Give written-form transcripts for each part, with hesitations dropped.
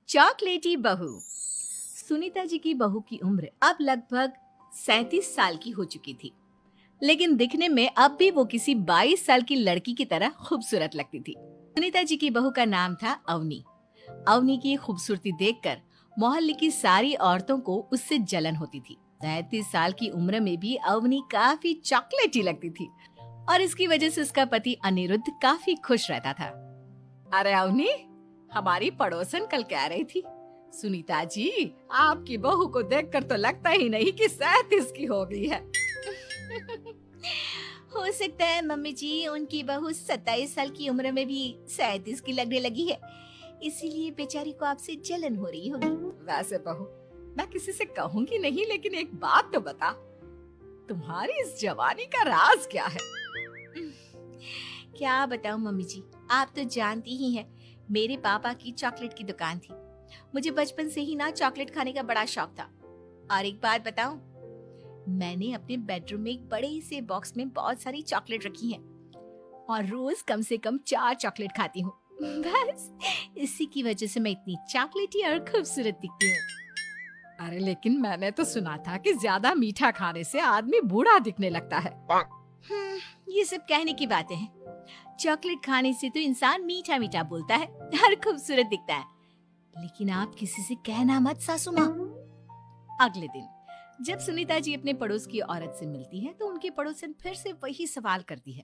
चॉकलेटी बहू। सुनीता जी की बहू की उम्र अब लगभग 37 साल की हो चुकी थी, लेकिन दिखने में अब भी वो किसी 22 साल की लड़की की तरह खूबसूरत लगती थी। सुनीता जी की बहू का नाम था अवनी। अवनी की खूबसूरती देखकर मोहल्ले की सारी औरतों को उससे जलन होती थी। 37 साल की उम्र में भी अवनी काफी चॉकलेटी लगती थी और इसकी वजह से उसका पति अनिरुद्ध काफी खुश रहता था। अरे अवनी, हमारी पड़ोसन कल कह रही थी, सुनीता जी आपकी बहू को देखकर तो लगता ही नहीं कि 37 की हो गई है। हो सकता है मम्मी जी उनकी बहू 27 साल की उम्र में भी 37 की लगने लगी है, इसीलिए बेचारी को आपसे जलन हो रही होगी। वैसे बहू, मैं किसी से कहूंगी नहीं, लेकिन एक बात तो बता, तुम्हारी इस जवानी का राज क्या है? क्या बताऊं मम्मी जी, आप तो जानती ही हैं, मेरे पापा की चॉकलेट की दुकान थी। मुझे बचपन से ही ना चॉकलेट खाने का बड़ा शौक था। और एक बात बताऊं, मैंने अपने बेडरूम में एक बड़े से बॉक्स में बहुत सारी चॉकलेट रखी हैं और रोज कम से कम 4 चॉकलेट खाती हूँ। बस इसी की वजह से मैं इतनी चॉकलेटी और खूबसूरत दिखती हूँ। अरे लेकिन मैंने तो सुना था कि ज्यादा मीठा खाने से आदमी बूढ़ा दिखने लगता है। ये सब कहने की बातें हैं। चॉकलेट खाने से तो इंसान मीठा मीठा बोलता है और खूबसूरत दिखता है। लेकिन आप किसी से कहना मत सासू माँ। अगले दिन जब सुनीता जी अपने पड़ोस की औरत से मिलती है तो उनकी पड़ोसन फिर से वही सवाल करती है।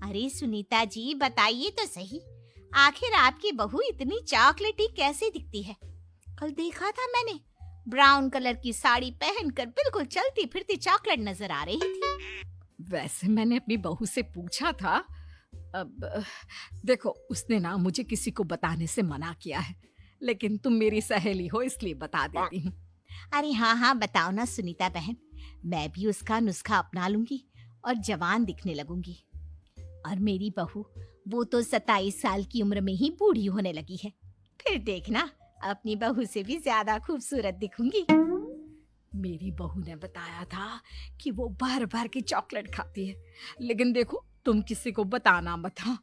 अरे सुनीता जी बताइए तो सही, आखिर आपकी बहू इतनी चॉकलेटी कैसे दिखती है? कल देखा था मैंने, ब्राउन कलर की साड़ी पहनकर बिल्कुल चलती फिरती चॉकलेट नजर आ रही थी। वैसे मैंने अपनी बहू से पूछा था। अब देखो, उसने ना मुझे किसी को बताने से मना किया है, लेकिन तुम मेरी सहेली हो इसलिए बता देती हूँ। अरे हाँ हाँ बताओ ना सुनीता बहन, मैं भी उसका नुस्खा अपना लूंगी और जवान दिखने लगूंगी। और मेरी बहू, वो तो 27 साल की उम्र में ही बूढ़ी होने लगी है, फिर देखना अपनी बहू से भी ज्यादा खूबसूरत दिखूंगी। मेरी बहू ने बताया था कि वो भर भर के चॉकलेट खाती है, लेकिन देखो तुम किसी को बताना मत। हाँ।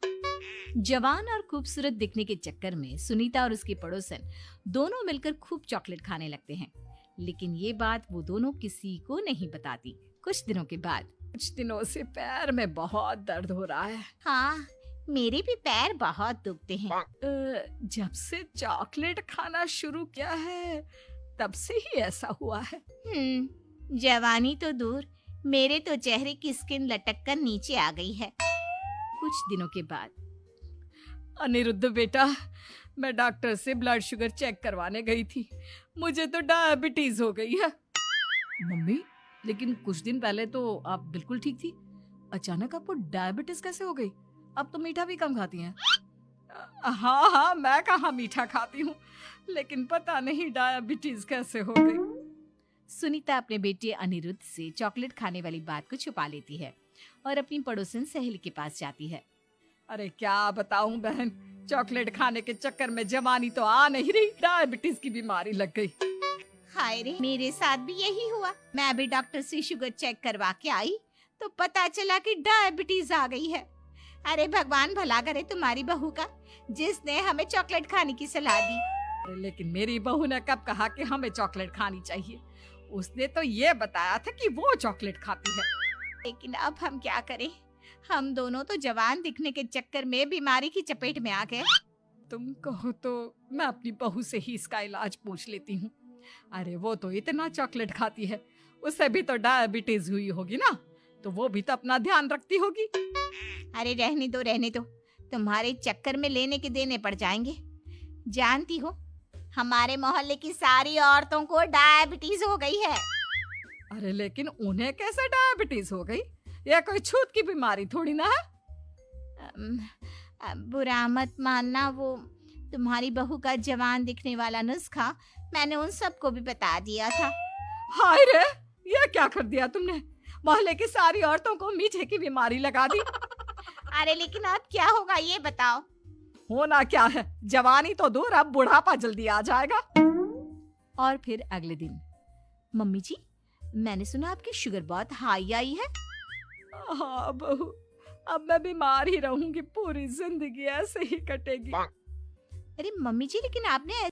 जवान और खूबसूरत दिखने के चक्कर में सुनीता और उसकी पड़ोसन दोनों मिलकर खूब चॉकलेट खाने लगते हैं, लेकिन ये बात वो दोनों किसी को नहीं बताती। कुछ दिनों से पैर में बहुत दर्द हो रहा है। हाँ, मेरे भी पैर बहुत दुखते हैं। जब से चॉकलेट खाना शुरू किया है तब से ही ऐसा हुआ है। जवानी तो दूर, मेरे तो चेहरे की स्किन लटक कर नीचे आ गई है। कुछ दिनों के बाद, अनिरुद्ध बेटा, मैं डॉक्टर से ब्लड शुगर चेक करवाने गई थी, मुझे तो डायबिटीज हो गई है। मम्मी, लेकिन कुछ दिन पहले तो आप बिल्कुल ठीक थी, अचानक आपको डायबिटीज कैसे हो गई? अब तो मीठा भी कम खाती हैं। हाँ हाँ, मैं कहाँ मीठा खाती हूँ, लेकिन पता नहीं डायबिटीज कैसे हो गई। सुनीता अपने बेटे अनिरुद्ध से चॉकलेट खाने वाली बात को छुपा लेती है और अपनी पड़ोसन सहेली के पास जाती है। अरे क्या बताऊं बहन, चॉकलेट खाने के चक्कर में जवानी तो आ नहीं रही, डायबिटीज की बीमारी लग गई। हाय रे, मेरे साथ भी यही हुआ। मैं अभी डॉक्टर से शुगर चेक करवा के आई तो पता चला कि डायबिटीज आ गई है। अरे भगवान भला करे तुम्हारी बहू का, जिसने हमें चॉकलेट खाने की सलाह दी। अरे लेकिन मेरी बहू ने कब कहा कि हमें चॉकलेट खानी चाहिए? उसने तो ये बताया था कि वो चॉकलेट खाती है। लेकिन अब हम क्या करें, हम दोनों तो जवान दिखने के चक्कर में बीमारी की चपेट में आ गए। तुम कहो तो मैं अपनी बहू से ही इसका इलाज पूछ लेती हूँ। अरे वो तो इतना चॉकलेट खाती है, उसे भी तो डायबिटीज हुई होगी ना, तो वो भी तो अपना ध्यान रखती होगी। अरे रहने दो, तुम्हारे चक्कर में लेने के देने पड़ जाएंगे। जानती हो, हमारे मोहल्ले की सारी औरतों को डायबिटीज हो गई है। अरे लेकिन उन्हें कैसे डायबिटीज हो गई? यह कोई छूत की बीमारी थोड़ी ना है। बुरा मत मानना, वो तुम्हारी बहू का जवान दिखने वाला नुस्खा मैंने उन सबको भी बता दिया था। हाय रे, ये क्या कर दिया तुमने? मोहल्ले की सारी औरतों को मीठे की बीमारी लगा दी। अरे लेकिन अब क्या होगा ये बताओ। होना क्या है, जवानी तो दूर, अब बुढ़ापा जल्दी आ जाएगा। और फिर अगले दिन, मम्मी जी, मैंने सुना आपकी शुगर बहुत हाई आई है। हाँ बहू, अब मैं बीमार ही रहूंगी, पूरी जिंदगी ऐसे ही कटेगी। अरे मम्मी जी, लेकिन आपने